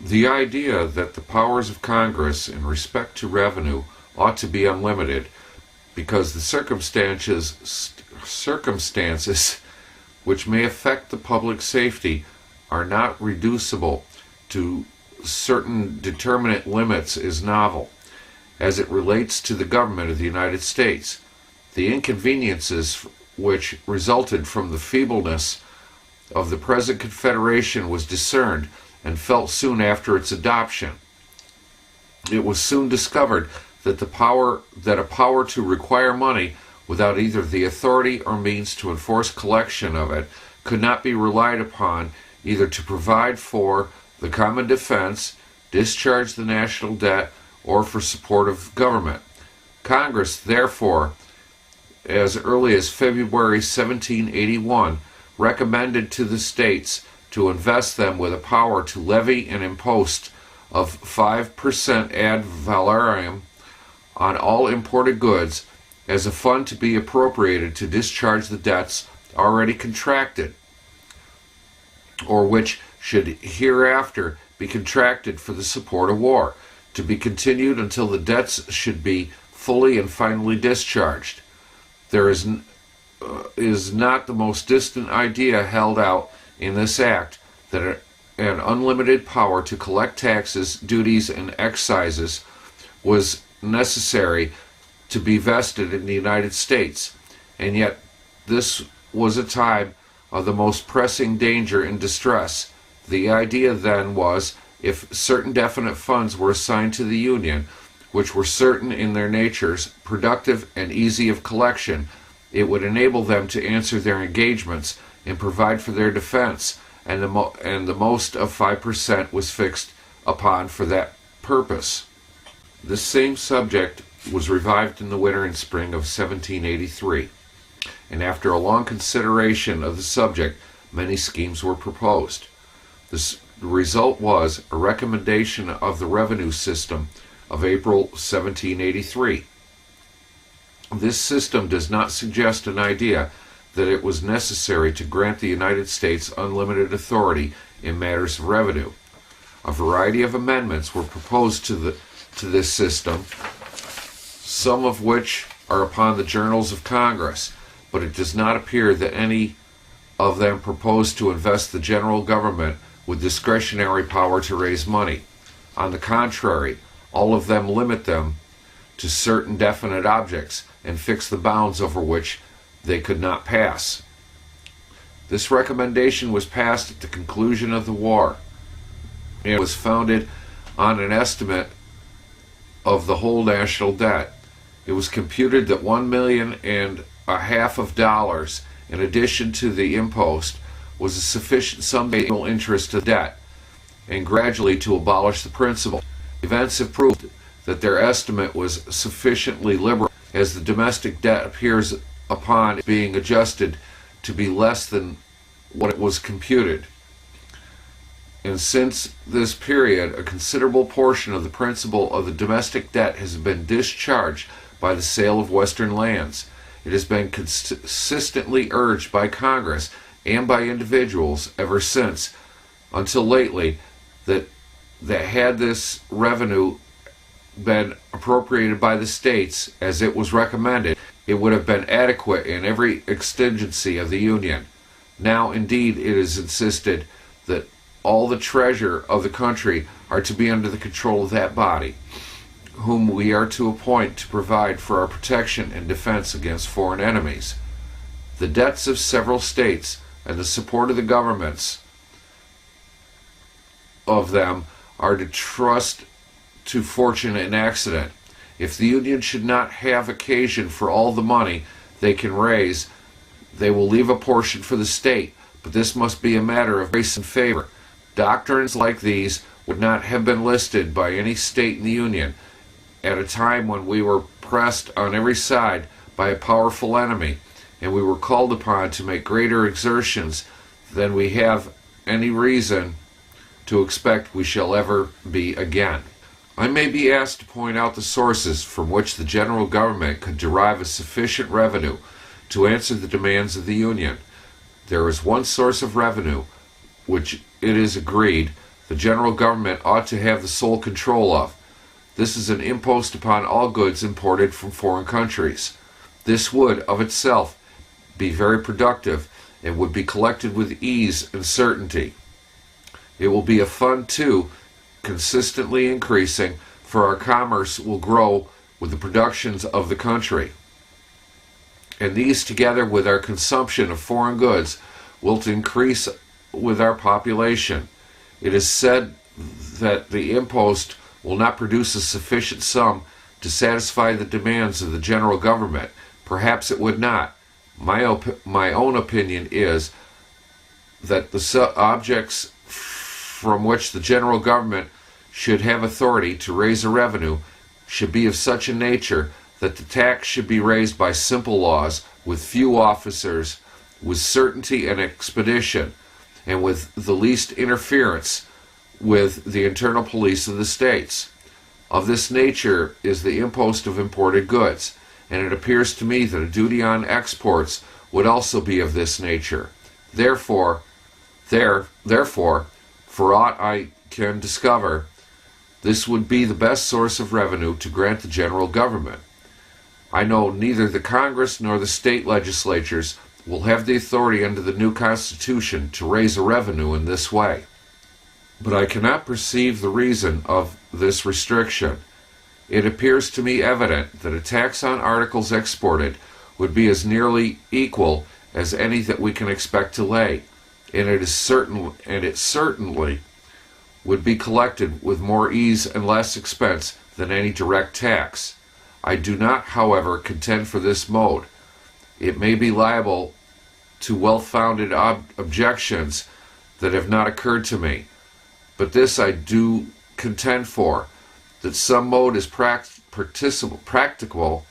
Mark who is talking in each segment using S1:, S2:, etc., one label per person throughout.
S1: The idea that the powers of Congress in respect to revenue ought to be unlimited because the circumstances which may affect the public safety are not reducible to certain determinate limits is novel, as it relates to the government of the United States. The inconveniences which resulted from the feebleness of the present Confederation was discerned and felt soon after its adoption. It was soon discovered that a power to require money without either the authority or means to enforce collection of it could not be relied upon either to provide for the common defense, discharge the national debt, or for support of government. Congress, therefore, as early as February 1781, recommended to the states to invest them with a power to levy an impost of 5% ad valorem on all imported goods as a fund to be appropriated to discharge the debts already contracted, or which should hereafter be contracted for the support of war, to be continued until the debts should be fully and finally discharged. There is not the most distant idea held out in this act that an unlimited power to collect taxes, duties, and excises was necessary to be vested in the United States, and yet this was a time of the most pressing danger and distress. The idea then was, if certain definite funds were assigned to the Union, which were certain in their natures, productive, and easy of collection, it would enable them to answer their engagements and provide for their defense, and the most of 5% was fixed upon for that purpose. This same subject was revived in the winter and spring of 1783, and after a long consideration of the subject, many schemes were proposed. The result was a recommendation of the revenue system of April 1783. This system does not suggest an idea that it was necessary to grant the United States unlimited authority in matters of revenue. A variety of amendments were proposed to this system, some of which are upon the journals of Congress, but it does not appear that any of them propose to invest the general government with discretionary power to raise money. On the contrary, all of them limit them to certain definite objects and fix the bounds over which they could not pass. This recommendation was passed at the conclusion of the war. It was founded on an estimate of the whole national debt. It was computed that $1.5 million in addition to the impost was a sufficient sum to pay interest to debt, and gradually to abolish the principal. Events have proved that their estimate was sufficiently liberal, as the domestic debt appears upon being adjusted to be less than what it was computed. And since this period, a considerable portion of the principal of the domestic debt has been discharged by the sale of Western lands. It has been consistently urged by Congress and by individuals ever since, until lately, that had this revenue been appropriated by the states as it was recommended, it would have been adequate in every exigency of the Union. Now, indeed, it is insisted that all the treasure of the country are to be under the control of that body, whom we are to appoint to provide for our protection and defense against foreign enemies. The debts of several states and the support of the governments of them are to trust to fortune and accident. If the Union should not have occasion for all the money they can raise, they will leave a portion for the state, but this must be a matter of grace and favor. Doctrines like these would not have been listed by any state in the Union at a time when we were pressed on every side by a powerful enemy, and we were called upon to make greater exertions than we have any reason to expect we shall ever be again. I may be asked to point out the sources from which the general government could derive a sufficient revenue to answer the demands of the Union. There is one source of revenue which it is agreed the general government ought to have the sole control of. This is an impost upon all goods imported from foreign countries. This would, of itself, be very productive and would be collected with ease and certainty. It will be a fund, too, consistently increasing, for our commerce will grow with the productions of the country. And these, together with our consumption of foreign goods, will increase with our population. It is said that the impost will not produce a sufficient sum to satisfy the demands of the general government. Perhaps it would not. My own opinion is that the objects from which the general government should have authority to raise a revenue should be of such a nature that the tax should be raised by simple laws, with few officers, with certainty and expedition, and with the least interference with the internal police of the states. Of this nature is the impost of imported goods, and it appears to me that a duty on exports would also be of this nature. Therefore, for aught I can discover, this would be the best source of revenue to grant the general government. I know neither the Congress nor the state legislatures will have the authority under the new Constitution to raise a revenue in this way. But I cannot perceive the reason of this restriction. It appears to me evident that a tax on articles exported would be as nearly equal as any that we can expect to lay, and it certainly would be collected with more ease and less expense than any direct tax. I do not, however, contend for this mode. It may be liable to well-founded objections that have not occurred to me, but this I do contend for, that some mode is practicable,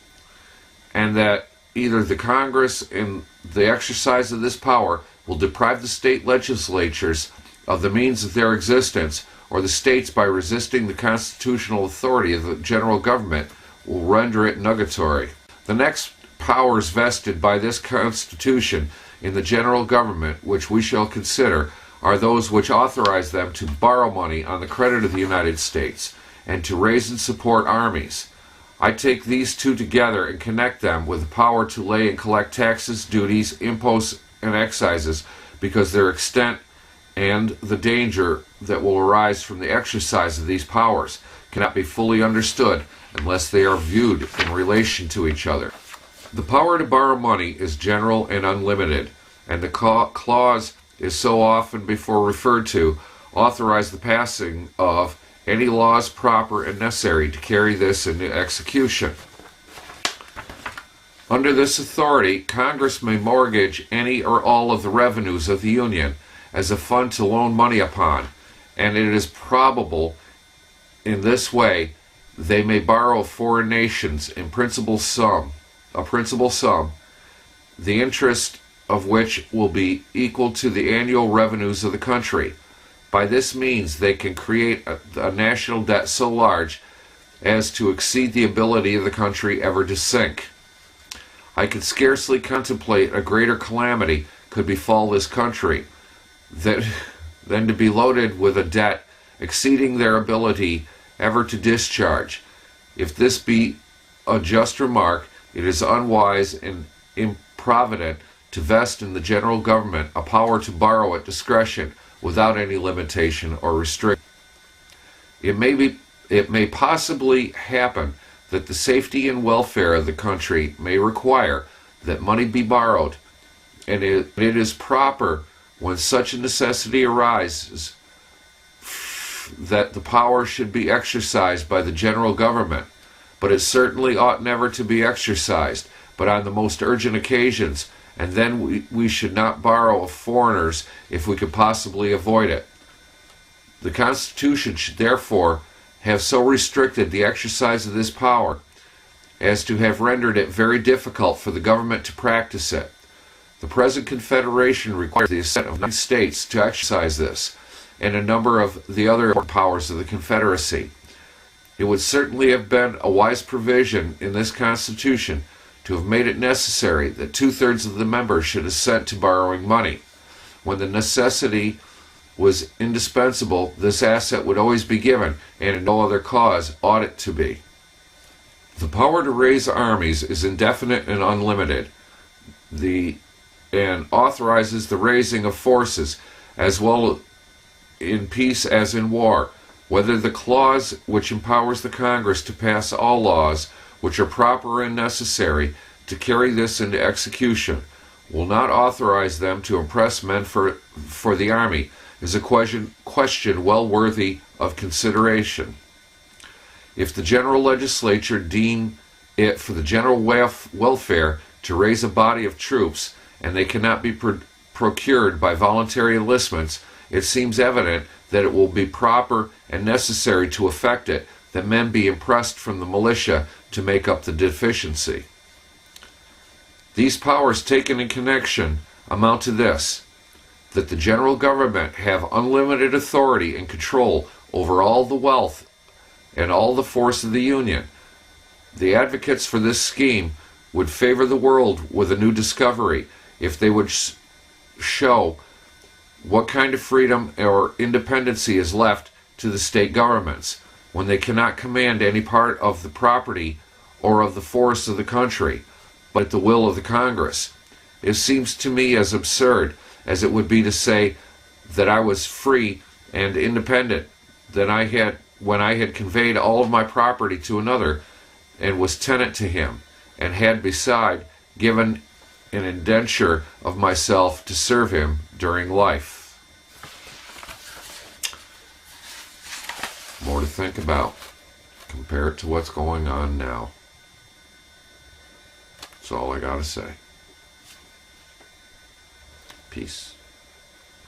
S1: and that either the Congress in the exercise of this power will deprive the state legislatures of the means of their existence, or the states, by resisting the constitutional authority of the general government, will render it nugatory. The next powers vested by this Constitution in the general government, which we shall consider, are those which authorize them to borrow money on the credit of the United States, and to raise and support armies. I take these two together and connect them with the power to lay and collect taxes, duties, imposts, and excises, because their extent and the danger that will arise from the exercise of these powers cannot be fully understood unless they are viewed in relation to each other. The power to borrow money is general and unlimited, and the clause is so often before referred to, authorize the passing of any laws proper and necessary to carry this into execution. Under this authority, Congress may mortgage any or all of the revenues of the Union as a fund to loan money upon, and it is probable in this way they may borrow foreign nations in a principal sum, the interest of which will be equal to the annual revenues of the country. By this means they can create a national debt so large as to exceed the ability of the country ever to sink. I could scarcely contemplate a greater calamity could befall this country than to be loaded with a debt exceeding their ability ever to discharge. If this be a just remark, it is unwise and improvident to vest in the general government a power to borrow at discretion without any limitation or restriction. It may possibly happen that the safety and welfare of the country may require that money be borrowed, and it is proper, when such a necessity arises, that the power should be exercised by the general government, but it certainly ought never to be exercised but on the most urgent occasions, and then we should not borrow of foreigners if we could possibly avoid it. The Constitution should therefore have so restricted the exercise of this power as to have rendered it very difficult for the government to practice it. The present Confederation requires the assent of 9 states to exercise this, and a number of the other powers of the Confederacy. It would certainly have been a wise provision in this Constitution to have made it necessary that 2/3 of the members should assent to borrowing money, when the necessity was indispensable, this asset would always be given, and in no other cause ought it to be. The power to raise armies is indefinite and unlimited, and authorizes the raising of forces, as well in peace as in war, whether the clause which empowers the Congress to pass all laws which are proper and necessary to carry this into execution will not authorize them to impress men for the army is a question well worthy of consideration. If the general legislature deem it for the general welfare to raise a body of troops, and they cannot be procured by voluntary enlistments, it seems evident that it will be proper and necessary to effect it, that men be impressed from the militia to make up the deficiency. These powers taken in connection amount to this, that the general government have unlimited authority and control over all the wealth and all the force of the Union. The advocates for this scheme would favor the world with a new discovery if they would show what kind of freedom or independency is left to the state governments when they cannot command any part of the property or of the force of the country, but at the will of the Congress. It seems to me as absurd as it would be to say that I was free and independent when I had conveyed all of my property to another and was tenant to him, and had beside given an indenture of myself to serve him during life. More to think about. Compare it to what's going on now. That's all I gotta say. Peace.